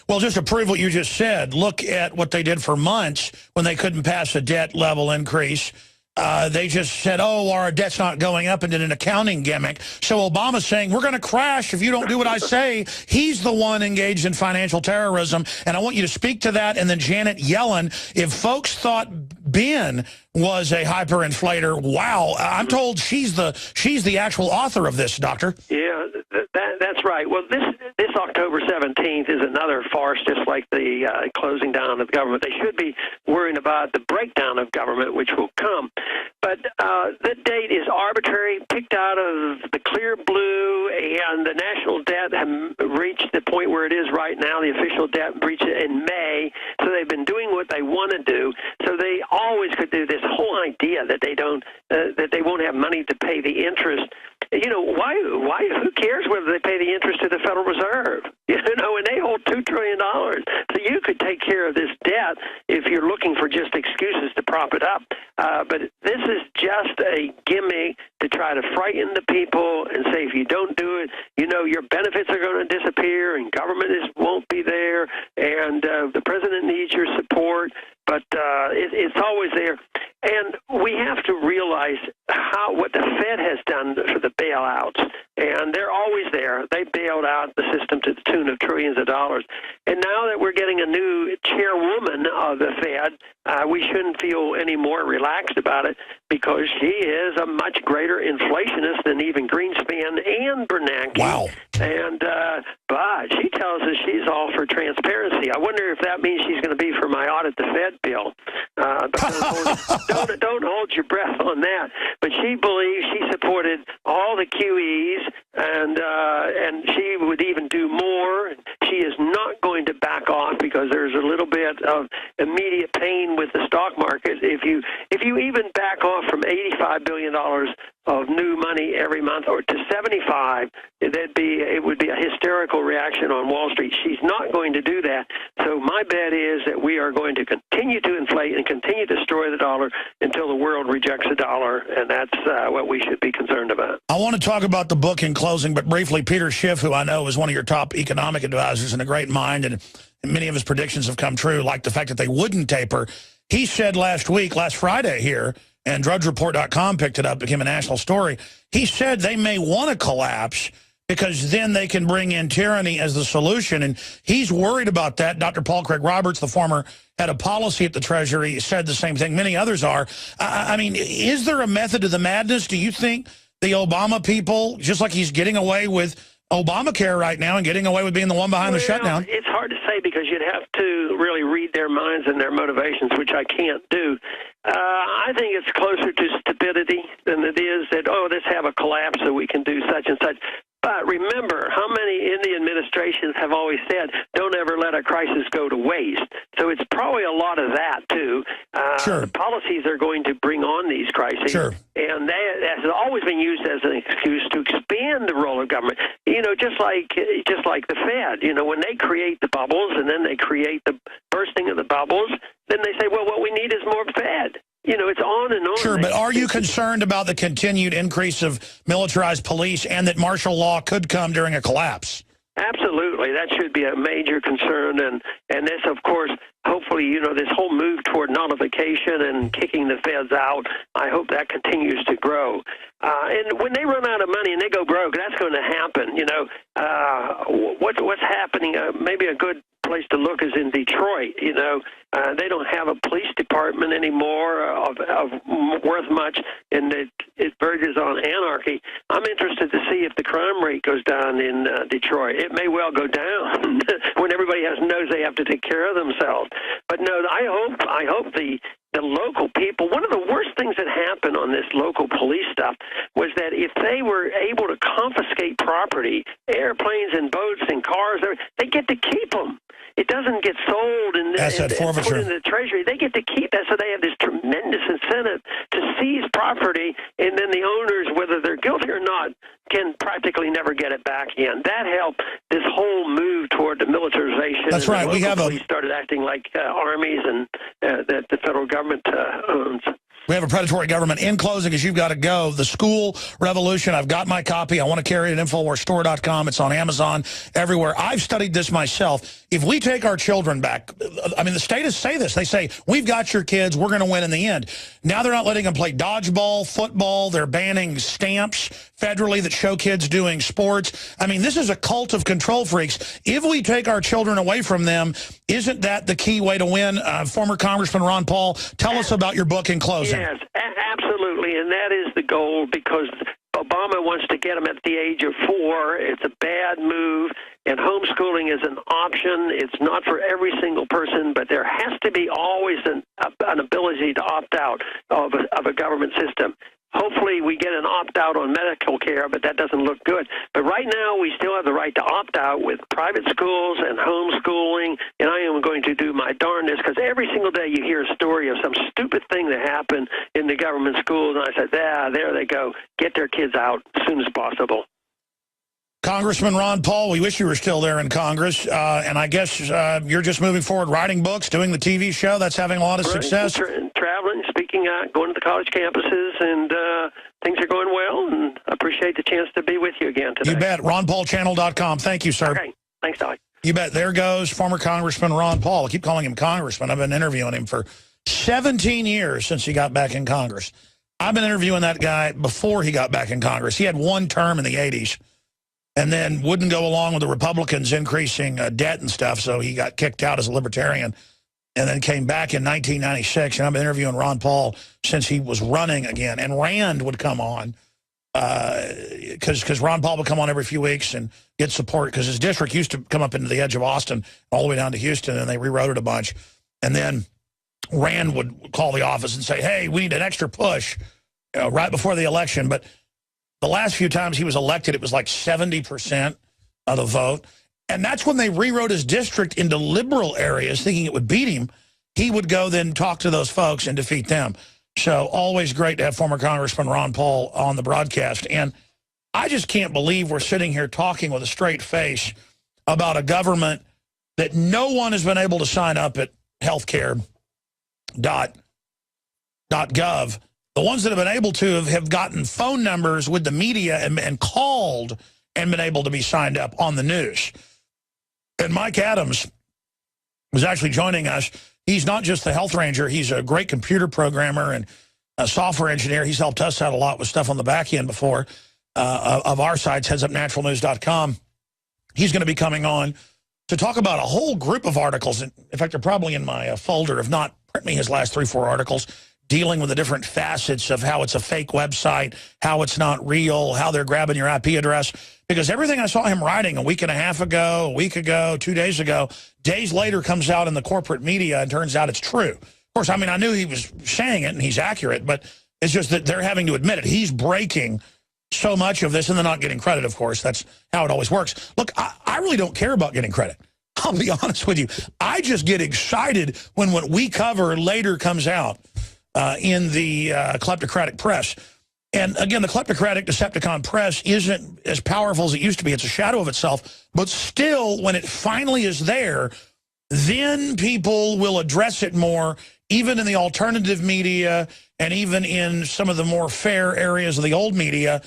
Well, just to prove what you just said, look at what they did for months when they couldn't pass a debt level increase. They just said, oh, our debt's not going up, and did an accounting gimmick. So Obama's saying, we're going to crash if you don't do what I say. He's the one engaged in financial terrorism. And I want you to speak to that. And then Janet Yellen, if folks thought Ben was a hyperinflator, wow, I'm told she's the actual author of this, Doctor. Yeah, that's right. Well, this October 17th is another farce, just like the closing down of government. They should be worrying about the breakdown of government, which will come. But the date is arbitrary, picked out of the clear blue, and the national debt have reached the point where it is right now. The official debt reached it in May, so they've been doing what they want to do. So they always could do this whole idea that they don't, that they won't have money to pay the interest. You know, why? Who cares whether they pay the interest to the Federal Reserve? You know, and they hold $2 trillion. So you could take care of this debt if you're looking for just excuses to prop it up. But this is just a gimmick to try to frighten the people and say, if you don't do it, you know, your benefits are going to disappear and government won't be there, and the president needs your support. But it's always there. And we have to realize what the Fed has done for the bailouts. And they're always there. They bailed out the system to the tune of trillions of dollars. And now that we're getting a new chairwoman of the Fed, we shouldn't feel any more relaxed about it, because she is a much greater inflationist than even Greenspan and Bernanke. Wow. And but she tells us she's all for transparency. I wonder if that means she's going to be for my audit the Fed bill. But don't hold your breath on that. But she believes she supported all the QEs, and she would even do more. She is not going to back off, because there's a little bit of immediate pain with the stock market. If you even back off from $85 billion of new money every month, or to 75, it would be a hysterical reaction on Wall Street. She's not going to do that. So my bet is that we are going to continue to inflate and continue to destroy the dollar until the world rejects the dollar, and that's what we should be concerned about. I want to talk about the book in closing, but briefly, Peter Schiff, who I know is one of your top economic advisors and a great mind, and many of his predictions have come true, like the fact that they wouldn't taper. He said last Friday here, and DrudgeReport.com picked it up, became a national story. He said they may want to collapse because then they can bring in tyranny as the solution. And he's worried about that. Dr. Paul Craig Roberts, the former head of policy at the Treasury, said the same thing. Many others are. I mean, is there a method to the madness? Do you think the Obama people, just like he's getting away with Obamacare right now and getting away with being the one behind the shutdown? It's hard to say, because you'd have to really read their minds and their motivations, which I can't do. I think it's closer to stupidity than it is that, oh, let's have a collapse so we can do such and such. But remember, how many in the administrations have always said, don't ever let a crisis go to waste? So it's probably a lot of that, too. Sure. The policies are going to bring on these crises. Sure. And that has always been used as an excuse to expand the role of government. You know, just like the Fed, you know, when they create the bubbles and then they create the bursting of the bubbles, then they say, well, what we need is more Fed. You know, it's on and on. Sure, but are you concerned about the continued increase of militarized police and that martial law could come during a collapse? Absolutely. That should be a major concern. And this, of course, hopefully, you know, this whole move toward nullification and kicking the feds out, I hope that continues to grow. And when they run out of money and they go broke, that's going to happen. You know, what's happening? Maybe a good place to look is in Detroit. You know, they don't have a police department anymore of worth much, and it verges on anarchy. I'm interested to see if the crime rate goes down in Detroit. It may well go down when everybody knows they have to take care of themselves. But no, I hope the local people, one of the worst things that happened on this local police stuff was that if they were able to confiscate property, airplanes and boats and cars, they get to keep them. It doesn't get sold and put in the Treasury. They get to keep that, so they have this tremendous incentive to seize property, and then the owners, whether they're guilty or not, can practically never get it back again. That helped this whole move toward the militarization. That's right. We started acting like armies and that the federal government owns. We have a predatory government. In closing, as you've got to go, The School Revolution, I've got my copy. I want to carry it at InfoWarsStore.com. It's on Amazon, everywhere. I've studied this myself. If we take our children back, I mean, the statists say this. They say, we've got your kids. We're going to win in the end. Now they're not letting them play dodgeball, football. They're banning stamps federally that show kids doing sports. I mean, this is a cult of control freaks. If we take our children away from them, isn't that the key way to win? Former Congressman Ron Paul, tell us about your book in closing. Yes, absolutely, and that is the goal, because Obama wants to get them at the age of 4. It's a bad move, and homeschooling is an option. It's not for every single person, but there has to be always an ability to opt out of a government system. Hopefully we get an opt-out on medical care, but that doesn't look good. But right now we still have the right to opt out with private schools and homeschooling, and I am going to do my darndest, because every single day you hear a story of some stupid thing that happened in the government schools, and I said, there they go. Get their kids out as soon as possible. Congressman Ron Paul, we wish you were still there in Congress, and I guess you're just moving forward, writing books, doing the TV show. That's having a lot of success. Traveling, speaking out, going to the college campuses, and things are going well, and I appreciate the chance to be with you again today. You bet. RonPaulChannel.com. Thank you, sir. Okay. Thanks, Doc. You bet. There goes former Congressman Ron Paul. I keep calling him Congressman. I've been interviewing him for 17 years since he got back in Congress. I've been interviewing that guy before he got back in Congress. He had one term in the 80s. And then wouldn't go along with the Republicans increasing debt and stuff, so he got kicked out as a libertarian, and then came back in 1996. And I've been interviewing Ron Paul since he was running again. And Rand would come on, because Ron Paul would come on every few weeks and get support, because his district used to come up into the edge of Austin all the way down to Houston, and they rewrote it a bunch. And then Rand would call the office and say, hey, we need an extra push right before the election. But the last few times he was elected, it was like 70% of the vote. And that's when they rewrote his district into liberal areas, thinking it would beat him. He would go then talk to those folks and defeat them. So always great to have former Congressman Ron Paul on the broadcast. And I just can't believe we're sitting here talking with a straight face about a government that no one has been able to sign up at healthcare.gov. The ones that have been able to have gotten phone numbers with the media and called and been able to be signed up on the news. And Mike Adams was actually joining us. He's not just the health ranger. He's a great computer programmer and a software engineer. He's helped us out a lot with stuff on the back end before of our sites, headsupnaturalnews.com. He's going to be coming on to talk about a whole group of articles. In fact, they're probably in my folder. If not, print me his last 3 or 4 articles dealing with the different facets of how it's a fake website, how it's not real, how they're grabbing your IP address. Because everything I saw him writing a week and a half ago, a week ago, 2 days ago, days later comes out in the corporate media and turns out it's true. Of course, I mean, I knew he was saying it and he's accurate, but it's just that they're having to admit it. He's breaking so much of this, and they're not getting credit, of course. That's how it always works. Look, I really don't care about getting credit. I'll be honest with you. I just get excited when what we cover later comes out in the kleptocratic press. And again, the kleptocratic Decepticon press isn't as powerful as it used to be. It's a shadow of itself. But still, when it finally is there, then people will address it more, even in the alternative media and even in some of the more fair areas of the old media.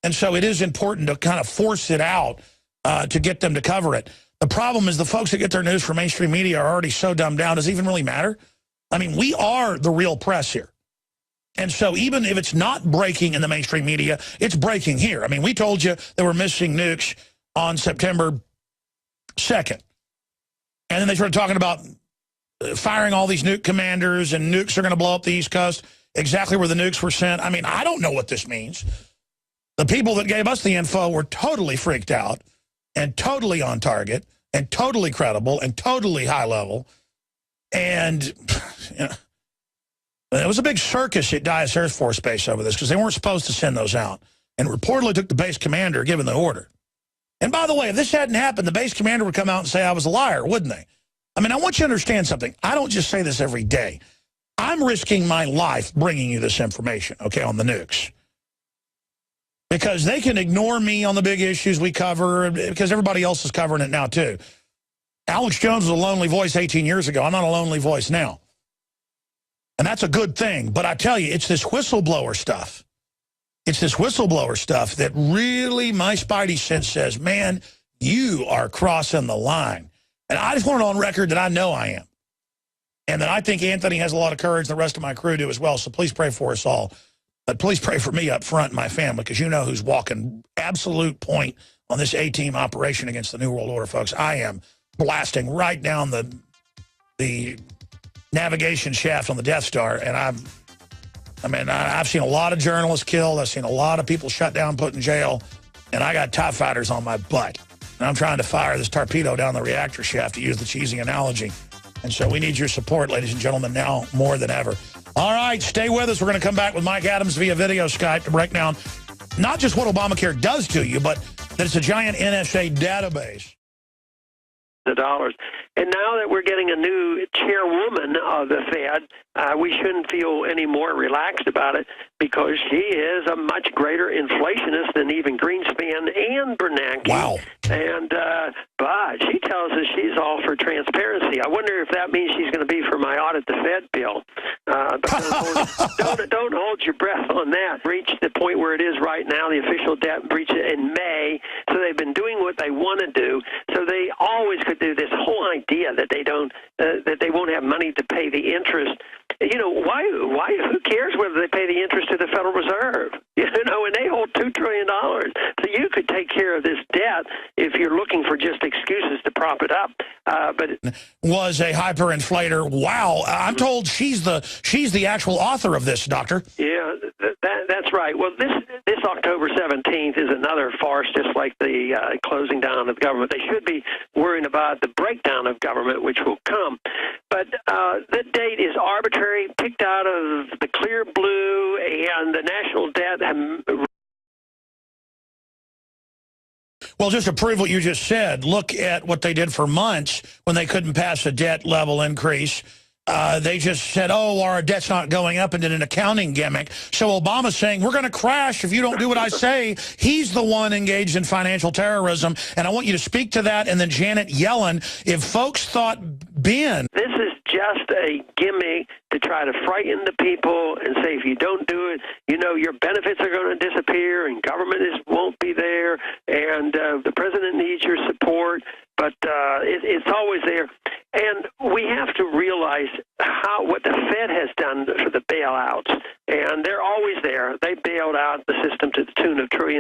And so it is important to kind of force it out to get them to cover it. The problem is the folks that get their news from mainstream media are already so dumbed down. Does it even really matter? I mean, we are the real press here. And so even if it's not breaking in the mainstream media, it's breaking here. I mean, we told you there were missing nukes on September 2nd. And then they started talking about firing all these nuke commanders, and nukes are going to blow up the East Coast, exactly where the nukes were sent. I mean, I don't know what this means. The people that gave us the info were totally freaked out and totally on target and totally credible and totally high level. And you know, it was a big circus at Dyess Air Force Base over this because they weren't supposed to send those out. And reportedly took the base commander giving the order. And by the way, if this hadn't happened, the base commander would come out and say I was a liar, wouldn't they? I mean, I want you to understand something. I don't just say this every day. I'm risking my life bringing you this information, okay, on the nukes. Because they can ignore me on the big issues we cover because everybody else is covering it now, too. Alex Jones was a lonely voice 18 years ago. I'm not a lonely voice now. And that's a good thing. But I tell you, it's this whistleblower stuff. It's this whistleblower stuff that really, my spidey sense says, man, you are crossing the line. And I just want it on record that I know I am. And that I think Anthony has a lot of courage, the rest of my crew do as well. So please pray for us all. But please pray for me up front and my family, because you know who's walking absolute point on this A-team operation against the New World Order, folks. I am blasting right down the navigation shaft on the Death Star. And I've seen a lot of journalists killed. I've seen a lot of people shut down, put in jail. And I got TIE fighters on my butt. And I'm trying to fire this torpedo down the reactor shaft, to use the cheesy analogy. And so we need your support, ladies and gentlemen, now more than ever. All right, stay with us. We're going to come back with Mike Adams via video Skype to break down not just what Obamacare does to you, but that it's a giant NSA database. The dollars. And now that we're getting a new chairwoman of the Fed, we shouldn't feel any more relaxed about it, because she is a much greater inflationist than even Greenspan and Bernanke. Wow. And but she tells us she's all for transparency. I wonder if that means she's going to be for my audit the Fed bill. But don't hold your breath on that. Reach the point where it is right now. The official debt breach in May. So they've been doing what they want to do. So they always could do this whole idea that they don't, that they won't have money to pay the interest. You know, why? Who cares whether they pay the interest to the Federal Reserve? You know, and they hold $2 trillion. So you could take care of this debt if you're looking for just excuses to prop it up. But it was a hyperinflator. Wow, I'm told she's the actual author of this, Doctor. Yeah, that's right. Well, this October 17th is another farce, just like the closing down of government. They should be worrying about the breakdown of government, which will come. But the date is arbitrary, picked out of the clear blue, and the national debt. Well, just to prove what you just said, look at what they did for months when they couldn't pass a debt level increase. They just said, oh, our debt's not going up, and did an accounting gimmick. So Obama's saying, we're going to crash if you don't do what I say. He's the one engaged in financial terrorism. And I want you to speak to that. And then Janet Yellen, if folks thought Ben... This is just a gimmick to try to frighten the people and say, if you don't do it, you know, your benefits are going to disappear and government won't be there, and the president needs your support. But it's always there. And we have to realize what the Fed has done for the bailouts. And they're always there. They bailed out the system to the tune of trillions.